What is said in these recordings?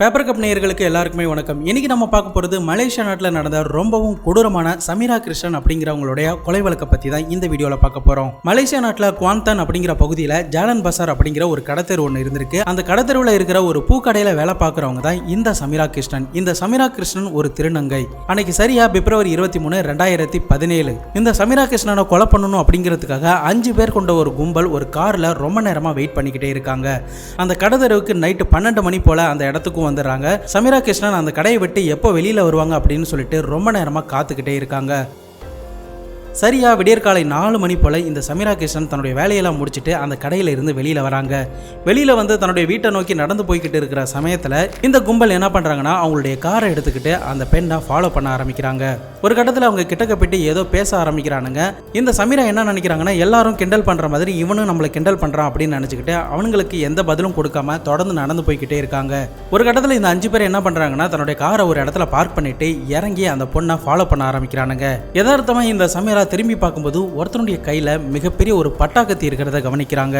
Paper cup நேயர்களுக்கு எல்லாருக்குமே வணக்கம். இன்னைக்கு நம்ம பார்க்க போகிறது மலேசியா நாட்டில் நடந்த ரொம்பவும் கொடூரமான சமீரா கிருஷ்ணன் அப்படிங்கிறவங்களுடைய கொலை வழக்கை பற்றி தான் இந்த வீடியோவில் பார்க்க போகிறோம். மலேசியா நாட்டில் குவாந்தான் அப்படிங்கிற பகுதியில் ஜாலன் பசார் அப்படிங்கிற ஒரு கடத்தெரு ஒன்று இருந்திருக்கு. அந்த கடத்தெருவில் இருக்கிற ஒரு பூக்கடையில் வேலை பார்க்குறவங்க தான் இந்த சமீரா கிருஷ்ணன். இந்த சமீரா கிருஷ்ணன் ஒரு திருநங்கை. அன்னைக்கு சரியா பிப்ரவரி 23, 2017 இந்த சமீரா கிருஷ்ணனை கொலை பண்ணணும் அப்படிங்கிறதுக்காக 5 பேர் கொண்ட ஒரு கும்பல் ஒரு காரில் ரொம்ப நேரமாக வெயிட் பண்ணிக்கிட்டே இருக்காங்க. அந்த கடத்தெருவுக்கு நைட்டு 12 மணி போல அந்த இடத்துக்கும் வந்துடுறாங்க. சமீரா கிருஷ்ணன் அந்த கடையை விட்டு எப்போ வெளியில வருவாங்க அப்படின்னு சொல்லிட்டு ரொம்ப நேரமா காத்துக்கிட்டே இருக்காங்க. சரியா விடியற்காலை 4 மணி போல இந்த சமீரா கிருஷ்ணன் தன்னுடைய வேலையெல்லாம் முடிச்சுட்டு அந்த கடையில இருந்து வெளியில வராங்க. வெளியில வந்து தன்னுடைய வீட்டை நோக்கி நடந்து போய்கிட்டு இருக்கிற சமயத்துல இந்த கும்பல் என்ன பண்றாங்கன்னா அவங்களுடைய காரை எடுத்துக்கிட்டு அந்த பெண்ணை ஃபாலோ பண்ண ஆரம்பிக்கிறாங்க. ஒரு கட்டத்தில் அவங்க கிட்டக்க போயிட்டு ஏதோ பேச ஆரம்பிக்கிறானுங்க. இந்த சமீரா என்ன நினைக்கிறாங்கன்னா எல்லாரும் கிண்டல் பண்ற மாதிரி இவனும் நம்மளை கிண்டல் பண்றான் அப்படின்னு நினைச்சுக்கிட்டு அவங்களுக்கு எந்த பதிலும் கொடுக்காம தொடர்ந்து நடந்து போய்கிட்டே இருக்காங்க. ஒரு கட்டத்தில் இந்த 5 பேர் என்ன பண்றாங்கன்னா தன்னுடைய காரை ஒரு இடத்துல பார்க் பண்ணிட்டு இறங்கி அந்த பொண்ணை ஃபாலோ பண்ண ஆரம்பிக்கிறானுங்க. யதார்த்தமா இந்த சமீரா திரும்பி பார்க்கும்போது ஒருத்தனுடைய கையில மிகப்பெரிய ஒரு பட்டாக்கத்தி இருக்கிறத கவனிக்கிறாங்க.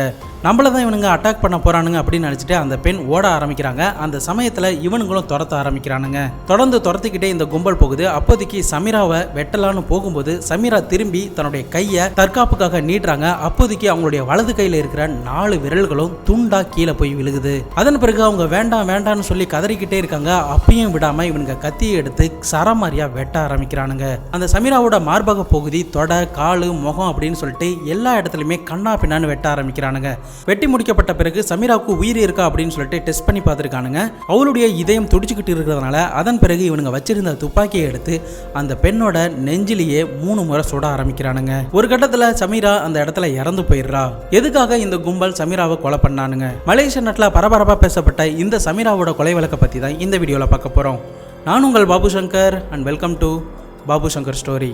நம்மளதான் இவனுங்க அட்டாக் பண்ண போறானுங்க அப்படின்னு நினைச்சிட்டு அந்த பெண் ஓட ஆரம்பிக்கிறாங்க. அந்த சமயத்துல இவனுங்களும் துரத்த ஆரம்பிக்கிறானுங்க. தொடர்ந்து துரத்திக்கிட்டே இந்த கும்பல் போகுது. அப்போதைக்கு சமீராவை வெட்டலான்னு போகும்போது சமீரா திரும்பி தன்னுடைய கையை தற்காப்புக்காக நீட்டுறாங்க. அப்போதைக்கு அவங்களுடைய வலது கையில இருக்கிற 4 விரல்களும் துண்டா கீழே போய் விழுகுது. அதன் பிறகு அவங்க வேண்டாம் வேண்டாம்னு சொல்லி கதறிக்கிட்டே இருக்காங்க. அப்பயும் விடாம இவனுங்க கத்தியை எடுத்து சரமாரியா வெட்ட ஆரம்பிக்கிறானுங்க. அந்த சமீராவோட மார்பக பகுதி, தொட, காலு, முகம் அப்படின்னு சொல்லிட்டு எல்லா இடத்துலையுமே கண்ணா பின்னான்னு வெட்ட ஆரம்பிக்கிறானுங்க. வெட்டி முடிக்கப்பட்ட பிறகு சமீராவுக்கு உயிர் இருக்கா அப்படின்னு சொல்லிட்டு டெஸ்ட் பண்ணி பார்த்துருக்கானுங்க. அவளுடைய இதயம் துடிச்சுக்கிட்டு இருக்கிறதுனால அதன் பிறகு இவனுங்க வச்சிருந்த துப்பாக்கியை எடுத்து அந்த பெண்ணோட நெஞ்சிலேயே 3 முறை சுட ஆரம்பிக்கிறானுங்க. ஒரு கட்டத்தில் சமீரா அந்த இடத்துல இறந்து போயிடுறா. எதுக்காக இந்த கும்பல் சமீராவை கொலை பண்ணானுங்க? மலேசியா நாட்டில் பரபரப்பா பேசப்பட்ட இந்த சமீராவோட கொலை வழக்கை பற்றி தான் இந்த வீடியோவில் பார்க்க போகிறோம். நான் உங்கள் Babu Shankar and welcome to Babu Shankar story.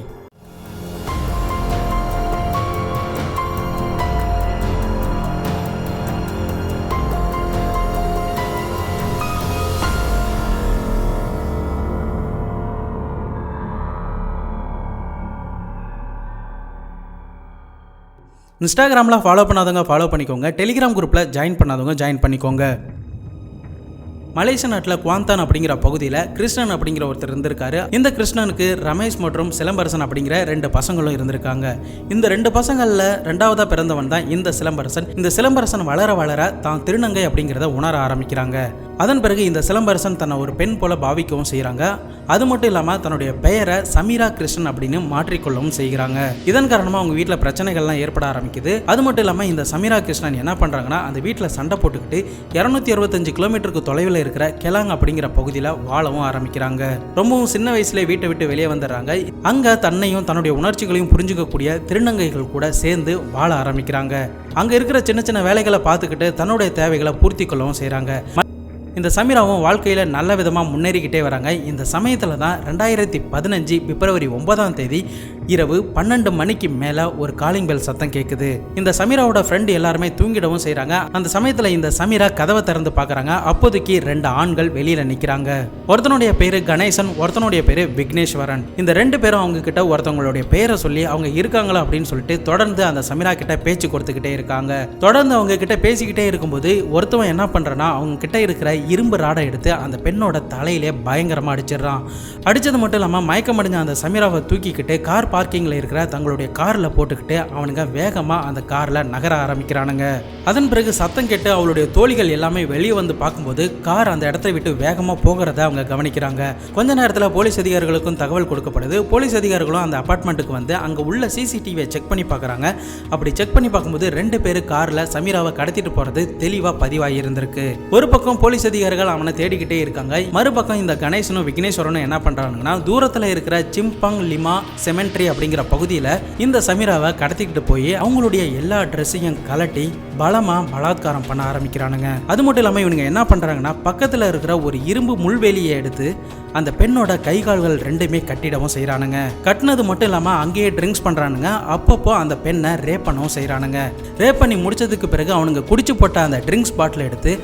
இன்ஸ்டாகிராமில் ஃபாலோ பண்ணாதவங்க ஃபாலோ பண்ணிக்கோங்க. டெலிகிராம் குரூப்பில் ஜாயின் பண்ணாதவங்க ஜாயின் பண்ணிக்கோங்க. மலேசியா நாட்டில் குவாந்தான் அப்படிங்கிற பகுதியில் கிருஷ்ணன் அப்படிங்கிற ஒருத்தர் இருந்திருக்காரு. இந்த கிருஷ்ணனுக்கு ரமேஷ் மற்றும் சிலம்பரசன் அப்படிங்கிற 2 பசங்களும் இருந்திருக்காங்க. இந்த 2 பசங்களில் 2ஆவதா பிறந்தவன் தான் இந்த சிலம்பரசன். இந்த சிலம்பரசன் வளர வளர தான் திருநங்கை அப்படிங்கிறத உணர ஆரம்பிக்கிறாங்க. அதன் பிறகு இந்த சிலம்பரசன் தன்னை ஒரு பெண் போல பாவிக்கவும் செய்கிறாங்க. அது மட்டும் இல்லாமல் தன்னுடைய பெயரை சமீரா கிருஷ்ணன் அப்படின்னு மாற்றிக்கொள்ளவும் செய்கிறாங்க. இதன் காரணமாக அவங்க வீட்டில் பிரச்சனைகள்லாம் ஏற்பட ஆரம்பிக்குது. அது மட்டும் இல்லாமல் இந்த சமீரா கிருஷ்ணன் என்ன பண்ணுறாங்கன்னா அந்த வீட்டில் சண்டை போட்டுக்கிட்டு 265 கிலோமீட்டருக்கு தொலைவில் இருக்கிற கெலாங் அப்படிங்கிற பகுதியில் வாழவும் ஆரம்பிக்கிறாங்க. ரொம்பவும் சின்ன வயசுலேயே வீட்டை விட்டு வெளியே வந்துடுறாங்க. அங்கே தன்னையும் தன்னுடைய உணர்ச்சிகளையும் புரிஞ்சுக்கக்கூடிய திருநங்கைகள் கூட சேர்ந்து வாழ ஆரம்பிக்கிறாங்க. அங்கே இருக்கிற சின்ன சின்ன வேலைகளை பார்த்துக்கிட்டு தன்னுடைய தேவைகளை பூர்த்தி கொள்ளவும் செய்கிறாங்க. இந்த சமீராவும் வாழ்க்கையில் நல்ல விதமாக முன்னேறிக்கிட்டே வராங்க. இந்த சமயத்தில் தான் 2015 பிப்ரவரி 9 இரவு 12 மணிக்கு மேலே ஒரு காலிங் பெல் சத்தம் கேட்குது. இந்த சமீராவோட ஃப்ரெண்டு எல்லாருமே தூங்கிடவும் செய்கிறாங்க. அந்த சமயத்தில் இந்த சமீரா கதவை திறந்து பார்க்குறாங்க. அப்போதைக்கு 2 ஆண்கள் வெளியில் நிற்கிறாங்க. ஒருத்தனுடைய பேர் கணேசன், ஒருத்தனுடைய பேர் விக்னேஸ்வரன். இந்த 2 பேரும் அவங்க கிட்ட ஒருத்தவங்களுடைய பேரை சொல்லி அவங்க இருக்காங்களா அப்படின்னு சொல்லிட்டு தொடர்ந்து அந்த சமீரா கிட்ட பேச்சு கொடுத்துக்கிட்டே இருக்காங்க. தொடர்ந்து அவங்க கிட்ட பேசிக்கிட்டே இருக்கும்போது ஒருத்தவன் என்ன பண்ணுறான்னா அவங்க கிட்ட இருக்கிற இரும்பு ராடை எடுத்து அந்த பெண்ணோட தலையிலே பயங்கரமாக அடிச்சிடறான். அடித்தது மட்டும் இல்லாமல் மயக்கம் அடைஞ்ச அந்த சமீராவை தூக்கிக்கிட்டு கார் பார்க்கிங்கில் இருக்கிற தங்களுடைய காரில் போட்டுக்கிட்டு அவனுங்க வேகமாக அந்த காரில் நகர ஆரம்பிக்கிறானுங்க. அதன் பிறகு சத்தம் கேட்டு அவளுடைய தோழிகள் எல்லாமே வெளியே வந்து பார்க்கும்போது கார் அந்த இடத்தை விட்டு வேகமாக போகிறத அவங்க கவனிக்கிறாங்க. கொஞ்ச நேரத்தில் போலீஸ் அதிகாரிகளுக்கும் தகவல் கொடுக்கப்படுது. போலீஸ் அதிகாரிகளும் அந்த அபார்ட்மெண்ட்டுக்கு வந்து அங்கே உள்ள சிசிடிவியை செக் பண்ணி பார்க்குறாங்க. அப்படி செக் பண்ணி பார்க்கும்போது 2 பேர் காரில் சமீராவை கடத்திட்டு போகிறது தெளிவாக பதிவாகி இருந்திருக்கு. ஒரு பக்கம் போலீஸ் அதிகாரிகள் அவனை தேடிக்கிட்டே இருக்காங்க. மறுபக்கம் இந்த கணேசனும் விக்னேஸ்வரனும் என்ன பண்றாங்கன்னா தூரத்தில் இருக்கிற சிம்பாங் லிமா செமெண்ட்ரி அப்படிங்கிற பகுதியில் இந்த சமீராவை கடத்திக்கிட்டு போய் அவங்களுடைய எல்லா ட்ரெஸ்ஸையும் கலட்டி பலமா பலாத்காரம் பண்ண ஆரம்பிக்கிறானுங்க. அது மட்டும் இல்லாமல் இவனுங்க என்ன பண்றாங்கன்னா பக்கத்தில் இருக்கிற ஒரு இரும்பு முள்வேலியை எடுத்து அந்த பெண்ணோட கை கால்கள் 2மே கட்டிடவும் செய்கிறானுங்க. கட்டினது மட்டும் இல்லாமல் அங்கேயே ட்ரிங்க்ஸ் பண்ணுறானுங்க. அப்பப்போ அந்த பெண்ணை ரேப் பண்ணவும் செய்கிறானுங்க. ரேப் பண்ணி முடிச்சதுக்கு பிறகு அவனுங்க குடிச்சு போட்ட அந்த ட்ரிங்க்ஸ் பாட்டில் எடுத்து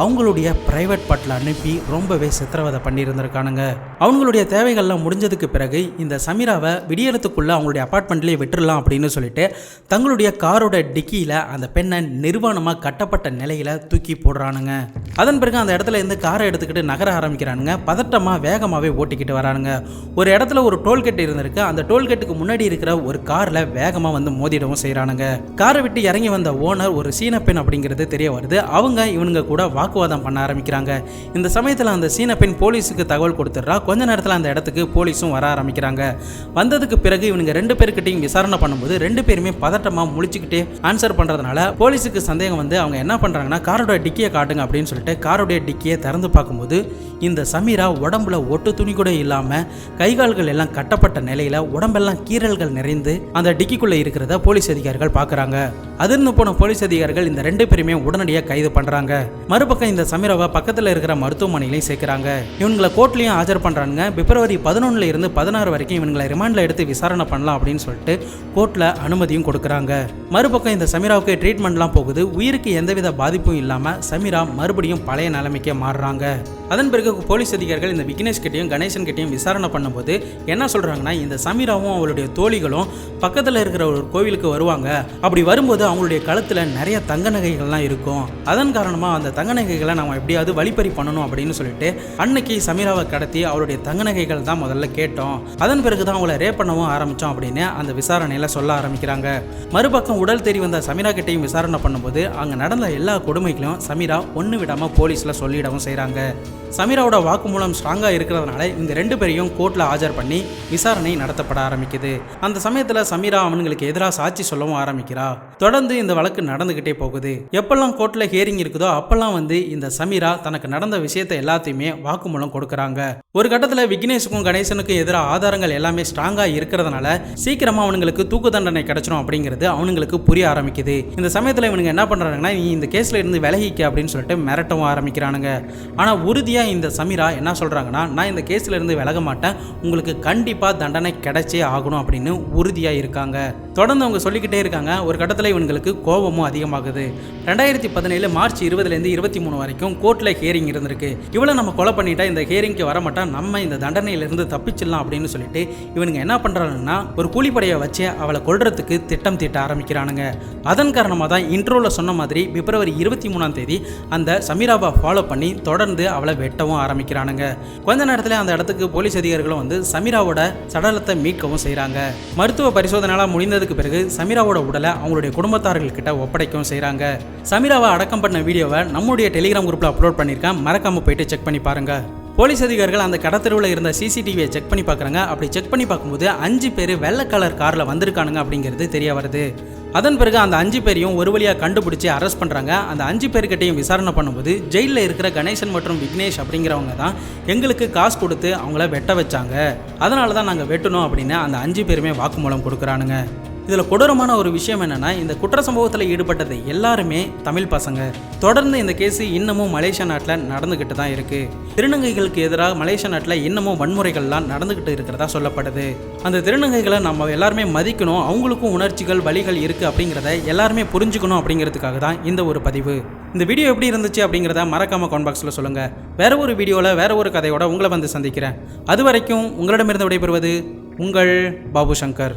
அவங்களுடைய பிரைவேட் பாட்டில் அனுப்பி ரொம்பவே சித்திரவதை பண்ணியிருந்திருக்கானுங்க. அவங்களுடைய தேவைகள்லாம் முடிஞ்சதுக்கு பிறகு இந்த சமீராவை விடியறதுக்குள்ள அவங்களுடைய அப்பார்ட்மெண்ட்லேயே விட்டுடலாம் அப்படின்னு சொல்லிட்டு தங்களுடைய காரோட டிக்கியில் அந்த பெண்ணை நிர்வாணமாக கட்டப்பட்ட நிலையில் தூக்கி போடுறானுங்க. அதன் பிறகு அந்த இடத்துல இருந்து காரை எடுத்துக்கிட்டு நகர ஆரம்பிக்கிறானுங்க. பதட்டமாக வேகமாகவே ஓட்டிக்கிட்டு வரானுங்க. ஒரு இடத்துல ஒரு டோல்கேட் இருந்திருக்கு. அந்த டோல்கேட்டுக்கு முன்னாடி இருக்கிற ஒரு காரில் வேகமாக வந்து மோதிடவும் செய்கிறானுங்க. காரை விட்டு இறங்கி வந்த ஓனர் ஒரு சீன பெண் அப்படிங்கிறது தெரிய வருது. அவங்க இவனுங்க கூட வாக்குவாதம் பண்ண ஆரம்பிக்கிறாங்க. இந்த சமயத்தில் அந்த சீன பெண் போலீஸுக்கு தகவல் கொடுத்துட்றா. கொஞ்ச நேரத்தில் அந்த இடத்துக்கு போலீஸும் வர ஆரம்பிக்கிறாங்க. வந்ததுக்கு பிறகு இவனுங்க 2 பேருக்கிட்டையும் விசாரணை பண்ணும்போது 2 பேருமே பதட்டமாக முழிச்சுக்கிட்டே ஆன்சர் பண்ணுறதுனால போலீஸுக்கு சந்தேகம் வந்து அவங்க என்ன பண்ணுறாங்கன்னா காரோட டிக்கியை காட்டுங்க அப்படின்னு சொல்லிட்டு காரோடைய டிக்கியை திறந்து பார்க்கும்போது இந்த சமீரா உடம்புல ஒட்டு துணி கூட இல்லாமல் கைகால்கள் எல்லாம் கட்டப்பட்ட நிலையில் உடம்பெல்லாம் கீறல்கள் நிறைந்து அந்த டிக்கிக்குள்ளே இருக்கிறத போலீஸ் அதிகாரிகள் பார்க்குறாங்க. அதிர்ந்து போன போலீஸ் அதிகாரிகள் இந்த 2 பேருமே உடனடியாக கைது பண்ணுறாங்க. மறுபக்கம் இந்த சமீராவை பக்கத்தில் இருக்கிற மருத்துவமனையிலையும் சேர்க்குறாங்க. இவங்களை கோர்ட்லையும் ஆஜர் பண்ணுறாங்க. பிப்ரவரி 11 இருந்து 16 வரைக்கும் இவங்களை ரிமாண்டில் எடுத்து விசாரணை பண்ணலாம் அப்படின்னு சொல்லிட்டு கோர்ட்டில் அனுமதியும் கொடுக்குறாங்க. மறுபக்கம் இந்த சமீராவுக்கு ட்ரீட்மெண்ட்லாம் போகுது. உயிருக்கு எந்தவித பாதிப்பும் இல்லாமல் சமீரா மறுபடியும் பழைய நிலைமைக்கே மாறுறாங்க. அதன் பிறகு போலீஸ் அதிகாரிகள் இந்த விக்னேஷ் கிட்டையும் கணேசன் கிட்டையும் விசாரணை பண்ணும்போது என்ன சொல்கிறாங்கன்னா இந்த சமீராவும் அவளுடைய தோழிகளும் பக்கத்தில் இருக்கிற ஒரு கோவிலுக்கு வருவாங்க. அப்படி வரும்போது அவங்களுடைய கழுத்தில் நிறைய தங்க நகைகள்லாம் இருக்கும். அதன் காரணமாக அந்த தங்க நகைகளை நம்ம எப்படியாவது வழிப்பறி பண்ணணும் அப்படின்னு சொல்லிட்டு அன்னைக்கு சமீராவை கடத்தி அவளுடைய தங்க நகைகள் தான் முதல்ல கேட்டோம். அதன் பிறகு தான் அவளை ரேப் பண்ணவும் ஆரம்பித்தோம் அப்படின்னு அந்த விசாரணையில் சொல்ல ஆரம்பிக்கிறாங்க. மறுபக்கம் உடல் தேடி வந்த சமீரா கிட்டையும் விசாரணை பண்ணும்போது அங்கே நடந்த எல்லா கொடுமைகளையும் சமீரா ஒன்று விடாமல் போலீஸில் சொல்லிடவும் செய்கிறாங்க. சமீராவோட வாக்குமூலம் ஸ்ட்ராங்காக இருக்கிறதுனால இந்த 2 பேரையும் கோர்ட்டில் ஆஜர் பண்ணி விசாரணை நடத்தப்பட ஆரம்பிக்குது. அந்த சமயத்தில் சமீரா அவங்களுக்கு எதிராக சாட்சி சொல்லவும் ஆரம்பிக்கிறா. தொடர்ந்து இந்த வழக்கு நடந்துகிட்டே போகுது. எப்பெல்லாம் கோர்ட்டில் ஹியரிங் இருக்குதோ அப்பெல்லாம் வந்து இந்த சமீரா தனக்கு நடந்த விஷயத்தை எல்லாத்தையுமே வாக்குமூலம் கொடுக்குறாங்க. ஒரு கட்டத்தில் விக்னேஷுக்கும் கணேசனுக்கும் எதிராக ஆதாரங்கள் எல்லாமே ஸ்ட்ராங்காக இருக்கிறதுனால சீக்கிரமாக அவனுங்களுக்கு தூக்கு தண்டனை கிடைச்சிடும் அப்படிங்கிறது அவனுங்களுக்கு புரிய ஆரம்பிக்குது. இந்த சமயத்தில் இவனுங்க என்ன பண்ணுறாங்கன்னா நீ இந்த கேஸில் இருந்து விலகிக்க அப்படின்னு சொல்லிட்டு மிரட்டவும் ஆரம்பிக்கிறானுங்க. ஆனால் உறுதியாக இந்த சமீரா என்ன சொல்கிறாங்கன்னா நான் இந்த கேஸில் இருந்து விலக மாட்டேன், உங்களுக்கு கண்டிப்பாக தண்டனை கிடைச்சே ஆகணும் அப்படின்னு உறுதியாக இருக்காங்க. தொடர்ந்து அவங்க சொல்லிக்கிட்டே இருக்காங்க. ஒரு கட்டத்தில் இவங்களுக்கு கோபமும் அதிகமாகுது. 2017 மார்ச் 20 இருந்து 23 வரைக்கும் கோர்ட்டில் ஹியரிங் இருந்திருக்கு. இவளை நம்ம கொலை பண்ணிட்டா இந்த ஹியரிங்க்கு வரமாட்டா, நம்ம இந்த தண்டனையிலிருந்து தப்பிச்சிடலாம் அப்படின்னு சொல்லிட்டு இவனுங்க என்ன பண்ணுறாங்கன்னா ஒரு கூலிப்படையை வச்சு அவளை கொல்றதுக்கு திட்டம் தீட்ட ஆரம்பிக்கிறானுங்க. அதன் காரணமாக தான் இன்ட்ரோவில் சொன்ன மாதிரி பிப்ரவரி 23 அந்த சமீராவை ஃபாலோ பண்ணி தொடர்ந்து அவளை வெட்டவும் ஆரம்பிக்கிறானுங்க. கொஞ்ச நேரத்தில் அந்த இடத்துக்கு போலீஸ் அதிகாரிகளும் வந்து சமீராவோட சடலத்தை மீட்கவும் செய்கிறாங்க. மருத்துவ பரிசோதனைலாம் முடிந்ததுக்கு பிறகு சமீராவோட உடலை அவங்களுடைய குடும்பத்தார்கள் கிட்ட ஒப்படைக்கவும் செய்கிறாங்க. சமீராவை அடக்கம் பண்ண வீடியோவை நம்முடைய டெலிகிராம் குரூப்பில் அப்லோட் பண்ணியிருக்கேன். மறக்காமல் போயிட்டு செக் பண்ணி பாருங்க. போலீஸ் அதிகாரிகள் அந்த கடத்தெருவில் இருந்த சிசிடிவியை செக் பண்ணி பார்க்குறாங்க. அப்படி செக் பண்ணி பார்க்கும்போது 5 பேர் வெள்ளை கலர் காரில் வந்திருக்கானுங்க அப்படிங்கிறது தெரிய வருது. அதன் பிறகு அந்த 5 பேரையும் ஒரு வழியாக கண்டுபிடிச்சி அரெஸ்ட் பண்ணுறாங்க. அந்த 5 பேர்கிட்டையும் விசாரணை பண்ணும்போது ஜெயிலில் இருக்கிற கணேசன் மற்றும் விக்னேஷ் அப்படிங்கிறவங்க தான் எங்களுக்கு காசு கொடுத்து அவங்கள வெட்ட வச்சாங்க, அதனால தான் நாங்கள் வெட்டணும் அப்படின்னு அந்த 5 பேருமே வாக்குமூலம் கொடுக்குறானுங்க. இதில் கொடூரமான ஒரு விஷயம் என்னென்னா இந்த குற்ற சம்பவத்தில் ஈடுபட்டது எல்லாருமே தமிழ் பசங்க. தொடர்ந்து இந்த கேஸ் இன்னமும் மலேசியா நாட்டில் நடந்துக்கிட்டு தான் இருக்குது. திருநங்கைகளுக்கு எதிராக மலேசியா நாட்டில் இன்னமும் வன்முறைகள்லாம் நடந்துக்கிட்டு இருக்கிறதா சொல்லப்படுது. அந்த திருநங்கைகளை நம்ம எல்லாருமே மதிக்கணும், அவங்களுக்கும் உணர்ச்சிகள் வலிகள் இருக்குது அப்படிங்கிறத எல்லாருமே புரிஞ்சுக்கணும் அப்படிங்கிறதுக்காக தான் இந்த ஒரு பதிவு. இந்த வீடியோ எப்படி இருந்துச்சு அப்படிங்கிறத மறக்காமல் கமெண்ட் பாக்ஸில் சொல்லுங்கள். வேறு ஒரு வீடியோவில் வேறு ஒரு கதையோட உங்களை வந்து சந்திக்கிறேன். அது வரைக்கும் உங்களிடமிருந்து விடைபெறுவது உங்கள் பாபு சங்கர்.